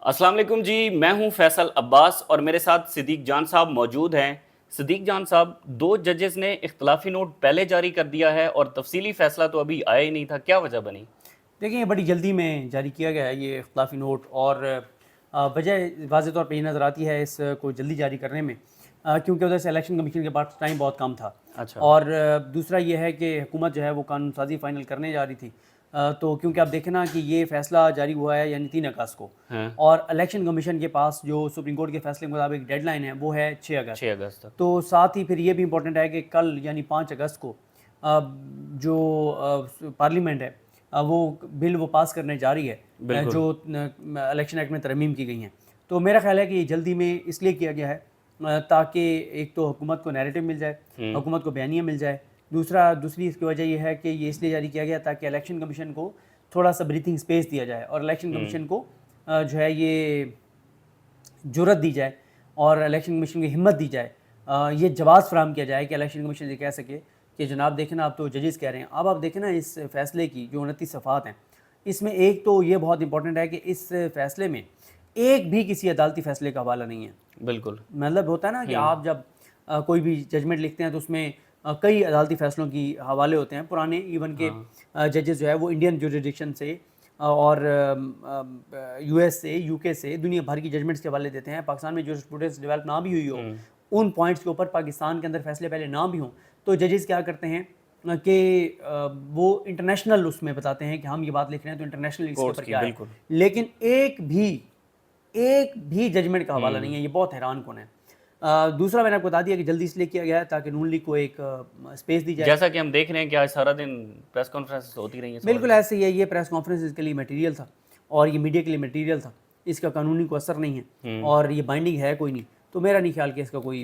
السلام علیکم جی، میں ہوں فیصل عباس اور میرے ساتھ صدیق جان صاحب موجود ہیں۔ صدیق جان صاحب، 2 ججز نے اختلافی نوٹ پہلے جاری کر دیا ہے اور تفصیلی فیصلہ تو ابھی آیا ہی نہیں تھا، کیا وجہ بنی؟ دیکھیں یہ بڑی جلدی میں جاری کیا گیا ہے یہ اختلافی نوٹ، اور وجہ واضح طور پہ یہ نظر آتی ہے اس کو جلدی جاری کرنے میں، کیونکہ ادھر سے الیکشن کمیشن کے پاس ٹائم بہت کم تھا، اچھا۔ اور دوسرا یہ ہے کہ حکومت جو ہے وہ قانون سازی فائنل کرنے جا رہی تھی، تو کیونکہ آپ دیکھیں نا کہ یہ فیصلہ جاری ہوا ہے یعنی 3 اگست کو، ہاں، اور الیکشن کمیشن کے پاس جو سپریم کورٹ کے فیصلے کے مطابق ڈیڈ لائن ہے وہ ہے 6 اگست 6 اگست تک۔ تو ساتھ ہی پھر یہ بھی امپورٹنٹ ہے کہ کل یعنی 5 اگست کو جو پارلیمنٹ ہے وہ بل وہ پاس کرنے جا رہی ہے، بالکل۔ جو الیکشن ایکٹ میں ترمیم کی گئی ہیں، تو میرا خیال ہے کہ یہ جلدی میں اس لیے کیا گیا ہے تاکہ ایک تو حکومت کو نیریٹو مل جائے، حکومت کو بیانیہ مل جائے، دوسری اس کی وجہ یہ ہے کہ یہ اس لیے جاری کیا گیا تاکہ الیکشن کمیشن کو تھوڑا سا بریتھنگ سپیس دیا جائے، اور الیکشن کمیشن کو جو ہے یہ جرأت دی جائے اور الیکشن کمیشن کی ہمت دی جائے، یہ جواز فراہم کیا جائے کہ الیکشن کمیشن یہ کہہ سکے کہ جناب دیکھیں نا، اب تو ججز کہہ رہے ہیں، اب آپ دیکھیں نا اس فیصلے کی جو 29 صفحات ہیں، اس میں ایک تو یہ بہت امپورٹنٹ ہے کہ اس فیصلے میں ایک بھی کسی عدالتی فیصلے کا حوالہ نہیں ہے۔ بالکل۔ مطلب ہوتا ہے نا کہ آپ جب کوئی بھی ججمنٹ لکھتے ہیں تو اس میں کئی عدالتی فیصلوں کی حوالے ہوتے ہیں پرانے، ایون کہ ججز جو ہے وہ انڈین جوریڈکشن سے اور یو ایس سے، یو کے سے، دنیا بھر کی ججمنٹس کے حوالے دیتے ہیں۔ پاکستان میں جو اسٹوڈنٹس ڈیولپ نہ بھی ہوئی ہو، ان پوائنٹس کے اوپر پاکستان کے اندر فیصلے پہلے نہ بھی ہوں، تو ججز کیا کرتے ہیں کہ وہ انٹرنیشنل اس میں بتاتے ہیں کہ ہم یہ بات لکھ رہے ہیں تو انٹرنیشنل اس کے اوپر کیا ہے، لیکن ایک بھی ججمنٹ کا حوالہ نہیں ہے۔ یہ بہت حیران کن ہے۔ دوسرا میں نے آپ کو بتا دیا کہ جلدی اس لیے کیا گیا ہے تاکہ نون لیگ کو ایک اسپیس دی جائے، جیسا کہ ہم دیکھ رہے ہیں کہ آج سارا دن پریس کانفرنس ہوتی رہی ہیں۔ بالکل ایسے ہی ہے، یہ پریس کانفرنس کے لیے میٹیریل تھا اور یہ میڈیا کے لیے میٹیریل تھا، اس کا قانونی کوئی اثر نہیں ہے اور یہ بائنڈنگ ہے کوئی نہیں، تو میرا نہیں خیال کہ اس کا کوئی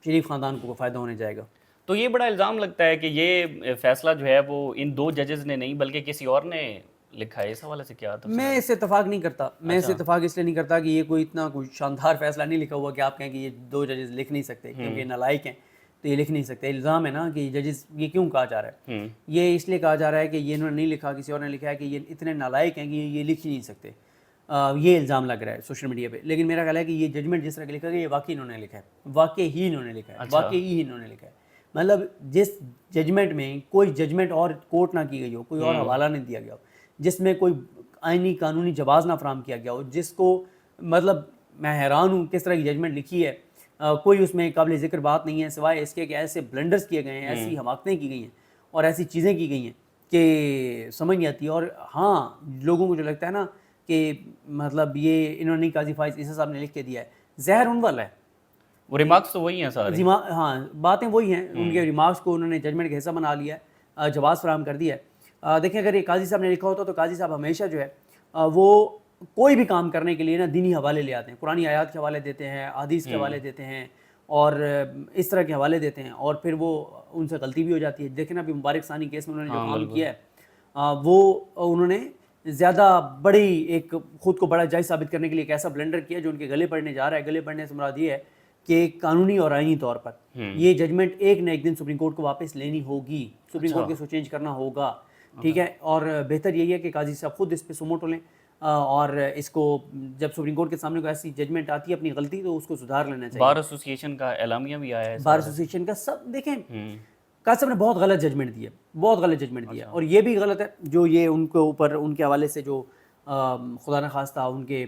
شریف خاندان کو فائدہ ہونے جائے گا۔ تو یہ بڑا الزام لگتا ہے کہ یہ فیصلہ جو ہے وہ ان 2 ججز نے نہیں بلکہ کسی اور نے لکھا ہے، اس حوالے سے کیا تفصیل؟ میں اس سے اتفاق نہیں کرتا، میں اس سے اتفاق اس لیے نہیں کرتا کہ یہ کوئی اتنا کوئی شاندار فیصلہ نہیں لکھا ہوا کہ آپ کہیں کہ یہ 2 ججز لکھ نہیں سکتے کیونکہ یہ نالائق ہیں تو یہ لکھ نہیں سکتے۔ الزام ہے نا کہ ججز یہ کیوں کہا جا رہا ہے، یہ اس لیے کہا جا رہا ہے کہ یہ انہوں نے نہیں لکھا، کسی اور نے لکھا ہے کہ یہ اتنے نالائق ہیں کہ یہ لکھ ہی نہیں سکتے، یہ الزام لگ رہا ہے سوشل میڈیا پہ۔ لیکن میرا خیال ہے کہ یہ ججمنٹ جس طرح کا لکھا گیا یہ واقعی انہوں نے لکھا ہے، واقعی انہوں نے لکھا ہے۔ مطلب جس ججمنٹ میں کوئی ججمنٹ اور کوٹ نہ کی گئی ہو، کوئی اور حوالہ نہیں دیا گیا ہو، جس میں کوئی آئینی قانونی جواز نہ فراہم کیا گیا ہو، جس کو مطلب میں حیران ہوں کس طرح کی ججمنٹ لکھی ہے، کوئی اس میں قابل ذکر بات نہیں ہے سوائے اس کے کہ ایسے بلنڈرز کیے گئے ہیں، ایسی حماقتیں کی گئی ہیں اور ایسی چیزیں کی گئی ہیں کہ سمجھ نہیں آتی۔ اور ہاں، لوگوں کو جو لگتا ہے نا کہ مطلب یہ انہوں نے قاضی فائز عیسیٰ صاحب نے لکھ کے دیا ہے، زہر ان والا ہے، وہ ریمارکس تو وہی ہیں سارے۔ ہاں باتیں وہی ہیں، ان کے ریمارکس کو انہوں نے ججمنٹ کا حصہ بنا لیا ہے، جواز فراہم کر دیا ہے۔ دیکھیں اگر یہ قاضی صاحب نے لکھا ہوتا تو قاضی صاحب ہمیشہ جو ہے وہ کوئی بھی کام کرنے کے لیے نا دینی حوالے لے آتے ہیں، قرآنی آیات کے حوالے دیتے ہیں، حدیث کے حوالے دیتے ہیں اور اس طرح کے حوالے دیتے ہیں، اور پھر وہ ان سے غلطی بھی ہو جاتی ہے۔ دیکھیں نا ابھی مبارک ثانی کیس میں انہوں نے جو کام کیا ہے وہ انہوں نے زیادہ بڑی ایک خود کو بڑا جائز ثابت کرنے کے لیے ایک ایسا بلنڈر کیا جو ان کے گلے پڑنے جا رہا ہے۔ گلے پڑنے سے مراد یہ ہے کہ قانونی اور آئینی طور پر یہ ججمنٹ ایک نہ ایک دن سپریم کورٹ کو واپس لینی ہوگی، سپریم کورٹ کے اس کو چینج کرنا ہوگا، ٹھیک ہے۔ اور بہتر یہی ہے کہ قاضی صاحب خود اس پہ سموٹو لیں اور اس کو جب سپریم کورٹ کے سامنے کوئی ایسی ججمنٹ آتی ہے اپنی غلطی تو اس کو سدھار لینا چاہیے۔ بار ایسوسیشن کا اعلامیہ بھی آیا ہے، بار ایسوسیشن کا سب دیکھیں، قاضی صاحب نے بہت غلط ججمنٹ دیا، بہت غلط ججمنٹ دیا، اور یہ بھی غلط ہے جو یہ ان کے اوپر ان کے حوالے سے جو خدا نخواستہ ان کے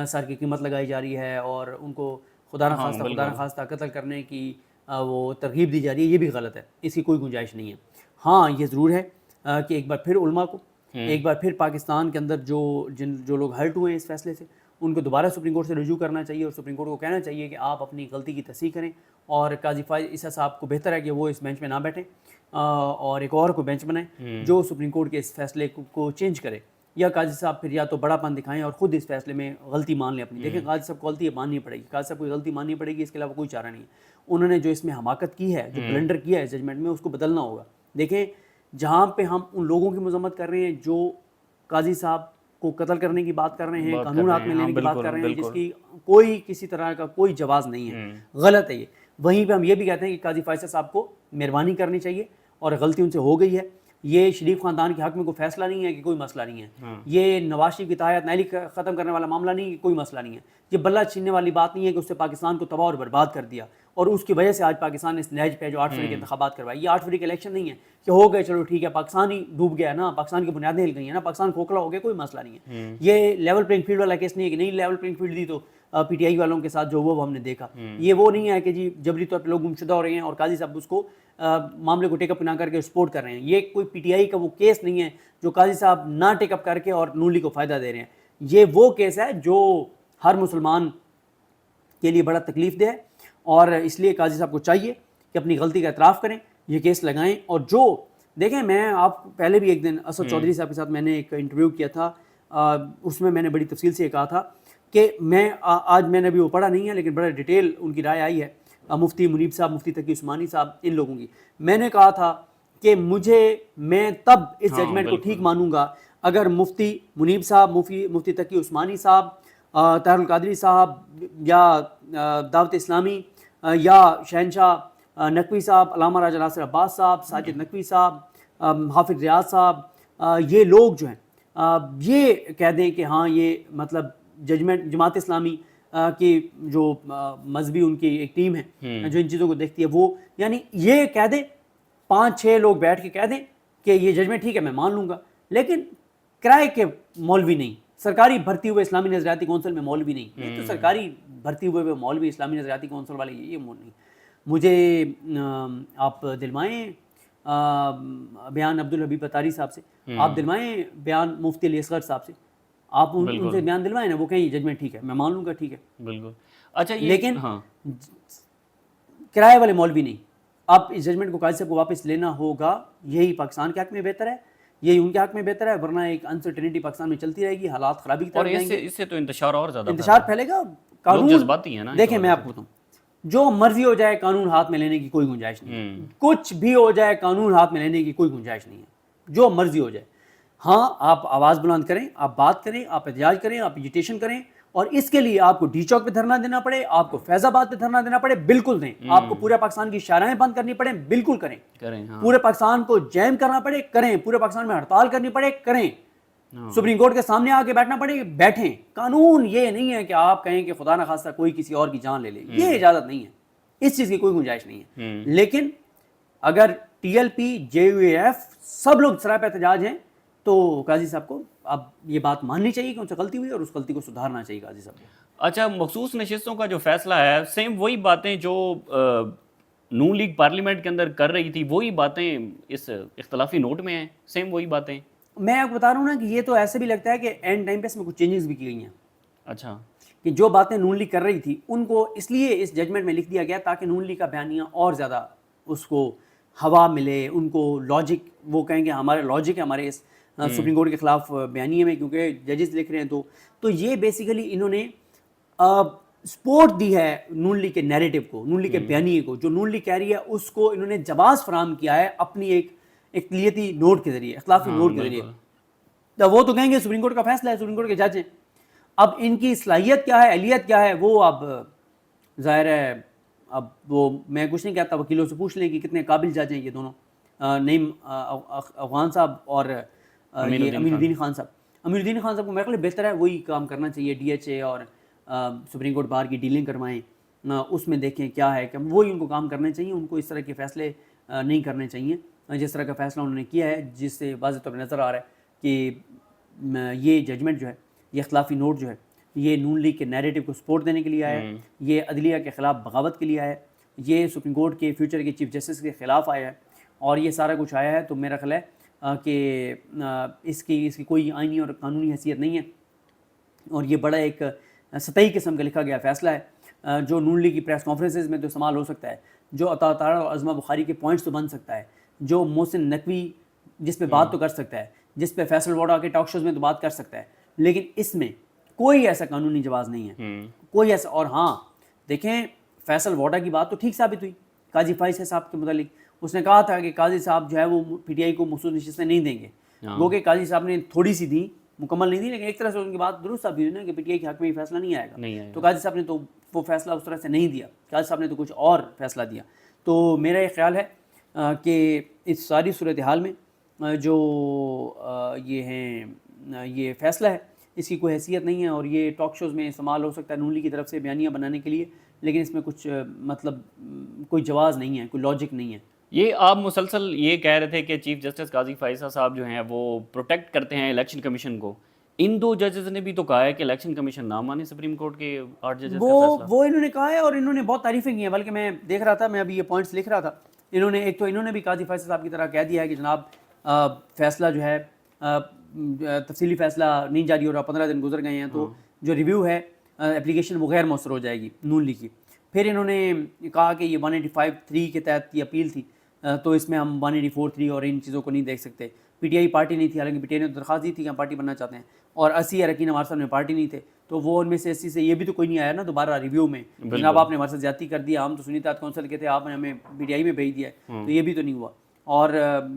سر کی قیمت لگائی جا رہی ہے اور ان کو خدا نخواستہ قتل کرنے کی وہ ترغیب دی جا رہی ہے، یہ بھی غلط ہے، اس کی کوئی گنجائش نہیں ہے۔ ہاں یہ ضرور ہے کہ ایک بار پھر علماء کو، ایک بار پھر پاکستان کے اندر جو لوگ ہرٹ ہوئے ہیں اس فیصلے سے، ان کو دوبارہ سپریم کورٹ سے رجوع کرنا چاہیے اور سپریم کورٹ کو کہنا چاہیے کہ آپ اپنی غلطی کی تصحیح کریں، اور قاضی فائز عیسیٰ صاحب کو بہتر ہے کہ وہ اس بینچ میں نہ بیٹھیں اور ایک اور کو بینچ بنائیں جو سپریم کورٹ کے اس فیصلے کو چینج کرے، یا قاضی صاحب پھر یا تو بڑا پن دکھائیں اور خود اس فیصلے میں غلطی مان لیں اپنی۔ دیکھیں قاضی صاحب کو غلطی ماننی پڑے گی، قاضی صاحب کو غلطی ماننی پڑے گی، اس کے علاوہ کوئی چارہ نہیں ہے۔ انہوں نے جو اس میں حماقت کی ہے، جو بلنڈر کیا ہے اس ججمنٹ میں، اس کو بدلنا ہوگا۔ دیکھیں جہاں پہ ہم ان لوگوں کی مذمت کر رہے ہیں جو قاضی صاحب کو قتل کرنے کی بات کر رہے ہیں، قانون ہاتھ میں لینے کی بات کر رہے ہیں، جس کی کوئی کسی طرح کا کوئی جواز نہیں ہے، غلط ہے یہ۔ وہیں پہ ہم یہ بھی کہتے ہیں کہ قاضی فائز صاحب کو مہربانی کرنی چاہیے اور غلطی ان سے ہو گئی ہے، یہ شریف خاندان کے حق میں کوئی فیصلہ نہیں ہے کہ کوئی مسئلہ نہیں ہے، یہ نواز شریف کی تاحیات نااہلی ختم کرنے والا معاملہ نہیں ہے کہ کوئی مسئلہ نہیں ہے، یہ بلہ چھیننے والی بات نہیں ہے کہ اس سے پاکستان کو تباہ اور برباد کر دیا اور اس کی وجہ سے آج پاکستان نے اس نہج پہ جو 8 فروری کے انتخابات کروائی، یہ 8 فروری کے الیکشن نہیں ہے کہ ہو گئے چلو ٹھیک ہے پاکستان ہی ڈوب گیا نا، پاکستان کی بنیادیں ہل گئی ہیں نا، پاکستان کھوکھلا ہو گیا، کوئی مسئلہ نہیں ہے۔ یہ لیول پلینگ فیلڈ والا کیس نہیں ہے کہ نہیں لیول پلینگ فیلڈ دی تو پی ٹی آئی والوں کے ساتھ جو وہ ہم نے دیکھا، یہ وہ نہیں ہے کہ جی جبری طور پہ لوگ گمشدہ ہو رہے ہیں اور قاضی صاحب اس کو معاملے کو ٹیک اپ نہ کر کے سپورٹ کر رہے ہیں، یہ کوئی پی ٹی آئی کا وہ کیس نہیں ہے جو قاضی صاحب نہ ٹیک اپ کر کے اور نون لیگ کو فائدہ دے رہے ہیں، یہ وہ کیس ہے جو ہر مسلمان کے لیے بڑا تکلیف دہ ہے اور اس لیے قاضی صاحب کو چاہیے کہ اپنی غلطی کا اعتراف کریں، یہ کیس لگائیں۔ اور جو دیکھیں میں آپ پہلے بھی ایک دن اسد چودھری صاحب کے ساتھ میں نے ایک انٹرویو کیا تھا، اس میں نے بڑی تفصیل سے یہ کہا تھا کہ میں آج میں نے ابھی وہ پڑھا نہیں ہے لیکن بڑا ڈیٹیل ان کی رائے آئی ہے مفتی منیب صاحب، مفتی تقی عثمانی صاحب، ان لوگوں کی۔ میں نے کہا تھا کہ میں تب اس ججمنٹ کو ٹھیک مانوں گا اگر مفتی منیب صاحب، مفتی تقی عثمانی صاحب، طاہر القادری صاحب یا دعوت اسلامی یا شہنشاہ نقوی صاحب، علامہ راجہ ناصر عباس صاحب، ساجد نقوی صاحب، حافظ ریاض صاحب، یہ لوگ جو ہیں یہ کہہ دیں کہ ہاں یہ مطلب ججمنٹ جماعت اسلامی کی جو مذہبی ان کی ایک ٹیم ہے جو ان چیزوں کو دیکھتی ہے، وہ یعنی یہ کہہ دیں 5-6 لوگ بیٹھ کے کہہ دیں کہ یہ ججمنٹ ٹھیک ہے میں مان لوں گا، لیکن کرائے کے مولوی نہیں، سرکاری بھرتی ہوئے اسلامی نظریاتی کونسل میں مولوی نہیں، یہ تو سرکاری بھرتی ہوئے مولوی اسلامی نظریاتی کونسل والے یہ نہیں۔ مجھے آپ دلوائیں بیان عبدالحبیب اتاری صاحب سے، آپ دلوائیں بیان مفتی علی اصغر صاحب سے، آپ ان سے بیان دلوائیں نا، وہ کہیں ججمنٹ ٹھیک ہے میں مان لوں گا ٹھیک ہے، بالکل۔ اچھا لیکن کرائے والے مولوی نہیں۔ اب اس ججمنٹ کو قاضی صاحب کو واپس لینا ہوگا، یہی پاکستان کے حق میں بہتر ہے، یہی ان کے حق میں بہتر ہے، ورنہ ایک انسرٹینٹی پاکستان میں چلتی رہے گی، حالات خرابی کی طرف جائیں گے، اس سے تو انتشار اور زیادہ پھیلے گا، لوگ قانون جذباتی ہیں نا۔ دیکھیں میں آپ کو بتاؤں، جو مرضی ہو جائے قانون ہاتھ میں لینے کی کوئی گنجائش نہیں ہے، کچھ بھی ہو جائے قانون ہاتھ میں لینے کی کوئی گنجائش نہیں ہے، جو مرضی ہو جائے۔ ہاں آپ آواز بلند کریں، آپ بات کریں، آپ احتجاج کریں، آپ ایجیٹیشن کریں، اور اس کے لیے آپ کو ڈی چوک پہ دھرنا دینا پڑے، آپ کو فیض آباد پہ دھرنا دینا پڑے، بالکل دیں، آپ کو پورے پاکستان کی شاہراہیں بند کرنی پڑے، بالکل کریں، پورے پاکستان کو جیم کرنا پڑے کریں، پورے پاکستان میں ہڑتال کرنی پڑے کریں، سپریم کورٹ کے سامنے آ کے بیٹھنا پڑے بیٹھیں۔ قانون یہ نہیں ہے کہ آپ کہیں کہ خدا نخواستہ کوئی کسی اور کی جان لے لے، یہ اجازت نہیں ہے، اس چیز کی کوئی گنجائش نہیں ہے۔ لیکن اگر T L P, J U A F سب لوگ سرائے پہ احتجاج ہیں تو قاضی صاحب کو اب یہ بات ماننی چاہیے کہ ان سے غلطی ہوئی اور اس غلطی کو سدھارنا چاہیے قاضی صاحب کو۔ اچھا، مخصوص نشستوں کا جو فیصلہ ہے، سیم وہی باتیں جو نون لیگ پارلیمنٹ کے اندر کر رہی تھی، وہی باتیں اس اختلافی نوٹ میں ہیں، سیم وہی باتیں۔ میں آپ کو بتا رہا ہوں نا کہ یہ تو ایسے بھی لگتا ہے کہ اینڈ ٹائم پہ اس میں کچھ چینجز بھی کی گئی ہیں۔ اچھا، کہ جو باتیں نون لیگ کر رہی تھی ان کو اس لیے اس ججمنٹ میں لکھ دیا گیا تاکہ نون لیگ کا بیانیہ اور زیادہ اس کو ہوا ملے، ان کو لاجک، وہ کہیں گے ہمارے لاجک ہے ہمارے اس سپریم کورٹ کے خلاف بیانیے میں، کیونکہ ججز لکھ رہے ہیں تو یہ بیسیکلی انہوں نے سپورٹ دی ہے نون لیگ کے نیریٹو کو، نون لیگ کے بیانیے کو، جو نون لیگ کہہ رہی ہے اس کو انہوں نے جواز فراہم کیا ہے اپنی ایک اقلیتی نوٹ کے ذریعے، اختلافی نوٹ کے ذریعے۔ تو وہ تو کہیں گے سپریم کورٹ کا فیصلہ ہے، سپریم کورٹ کے جج ہیں، اب ان کی صلاحیت کیا ہے، اہلیت کیا ہے، وہ اب ظاہر ہے اب وہ میں کچھ نہیں کہتا، وکیلوں سے پوچھ لیں کہ کتنے قابل جج ہیں یہ دونوں، نعیم افغان صاحب اور یہ امین الدین خان صاحب۔ امین الدین خان صاحب کو میرے خیال بہتر ہے وہی کام کرنا چاہیے، ڈی ایچ اے اور سپریم کورٹ بار کی ڈیلنگ کروائیں، اس میں دیکھیں کیا ہے کہ وہی ان کو کام کرنے چاہیے، ان کو اس طرح کے فیصلے نہیں کرنے چاہیے جس طرح کا فیصلہ انہوں نے کیا ہے، جس سے واضح طور پر نظر آ رہا ہے کہ یہ ججمنٹ جو ہے، یہ اختلافی نوٹ جو ہے، یہ نون لیگ کے نیریٹو کو سپورٹ دینے کے لیے آیا ہے، یہ عدلیہ کے خلاف بغاوت کے لیے آیا ہے، یہ سپریم کورٹ کے فیوچر کے چیف جسٹس کے خلاف آیا ہے، اور یہ سارا کچھ آیا ہے۔ تو میرا خیال ہے کہ اس کی کوئی آئینی اور قانونی حیثیت نہیں ہے، اور یہ بڑا ایک سطحی قسم کا لکھا گیا فیصلہ ہے، جو نون لیگ کی پریس کانفرنسز میں تو استعمال ہو سکتا ہے، جو عطا طاہرہ اور عظمہ بخاری کے پوائنٹس تو بن سکتا ہے، جو محسن نقوی جس پہ بات تو کر سکتا ہے، جس پہ فیصل ووڈا کے ٹاک شوز میں تو بات کر سکتا ہے، لیکن اس میں کوئی ایسا قانونی جواز نہیں ہے، کوئی ایسا۔ اور ہاں دیکھیں فیصل ووڈا کی بات تو ٹھیک ثابت ہوئی قاضی فائز صاحب کے متعلق، اس نے کہا تھا کہ قاضی صاحب جو ہے وہ پی ٹی آئی کو مخصوص نشستیں نہیں دیں گے، وہ کہ قاضی صاحب نے تھوڑی سی دی، مکمل نہیں دی، لیکن ایک طرح سے ان کی بات درست ثابت ہوئی نا کہ پی ٹی آئی کے حق میں یہ فیصلہ نہیں آئے گا، تو قاضی صاحب نے تو وہ فیصلہ اس طرح سے نہیں دیا، قاضی صاحب نے تو کچھ اور فیصلہ دیا۔ تو میرا یہ خیال ہے کہ اس ساری صورتحال میں جو یہ ہیں یہ فیصلہ ہے اس کی کوئی حیثیت نہیں ہے، اور یہ ٹاک شوز میں استعمال ہو سکتا ہے نون لیگ کی طرف سے بیانیہ بنانے کے لیے، لیکن اس میں کچھ مطلب کوئی جواز نہیں ہے، کوئی لاجک نہیں ہے۔ یہ آپ مسلسل یہ کہہ رہے تھے کہ چیف جسٹس قاضی فائزہ صاحب جو ہیں وہ پروٹیکٹ کرتے ہیں الیکشن کمیشن کو، ان دو ججز نے بھی تو کہا ہے کہ الیکشن کمیشن نہ مانے سپریم کورٹ کے 8 ججز کا فیصلہ۔ وہ انہوں نے کہا ہے، اور انہوں نے بہت تعریفیں کی ہیں، بلکہ میں دیکھ رہا تھا، میں ابھی یہ پوائنٹس لکھ رہا تھا، انہوں نے ایک تو انہوں نے بھی قاضی فیصل صاحب کی طرح کہہ دیا ہے کہ جناب فیصلہ جو ہے تفصیلی فیصلہ نہیں جاری ہو رہا، 15 دن گزر گئے ہیں، تو جو ریویو ہے اپلیکیشن وہ غیر مؤثر ہو جائے گی نون لیگ کی۔ پھر انہوں نے کہا کہ یہ 185(3) کے تحت یہ اپیل تھی، تو اس میں ہم 184(3) اور ان چیزوں کو نہیں دیکھ سکتے۔ پی ٹی آئی پارٹی نہیں تھی، حالانکہ پی ٹی آئی نے درخواست دی تھی کہ ہم پارٹی بننا چاہتے ہیں، اور 80 اراکین ہمارے سامنے پارٹی نہیں تھے، تو وہ ان میں سے 80 سے یہ بھی تو کوئی نہیں آیا نا دوبارہ ریویو میں، جناب آپ نے ہمارے ساتھ زیادتی کر دیا، ہم تو سنی اطاعت کونسل کے تھے، آپ نے ہمیں پی ٹی آئی میں بھیج دیا ہے، تو یہ بھی تو نہیں ہوا۔ اور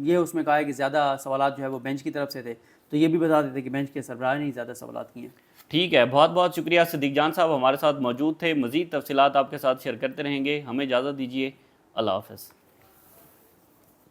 یہ اس میں کہا ہے کہ زیادہ سوالات جو ہے وہ بینچ کی طرف سے تھے، تو یہ بھی بتا دیتے کہ بینچ کے سربراہ نے زیادہ سوالات کیے ہیں۔ ٹھیک ہے، بہت بہت شکریہ صدیق جان صاحب ہمارے ساتھ موجود تھے، مزید تفصیلات آپ کے ساتھ شیئر کرتے رہیں گے، ہمیں اجازت دیجیے، اللہ حافظ۔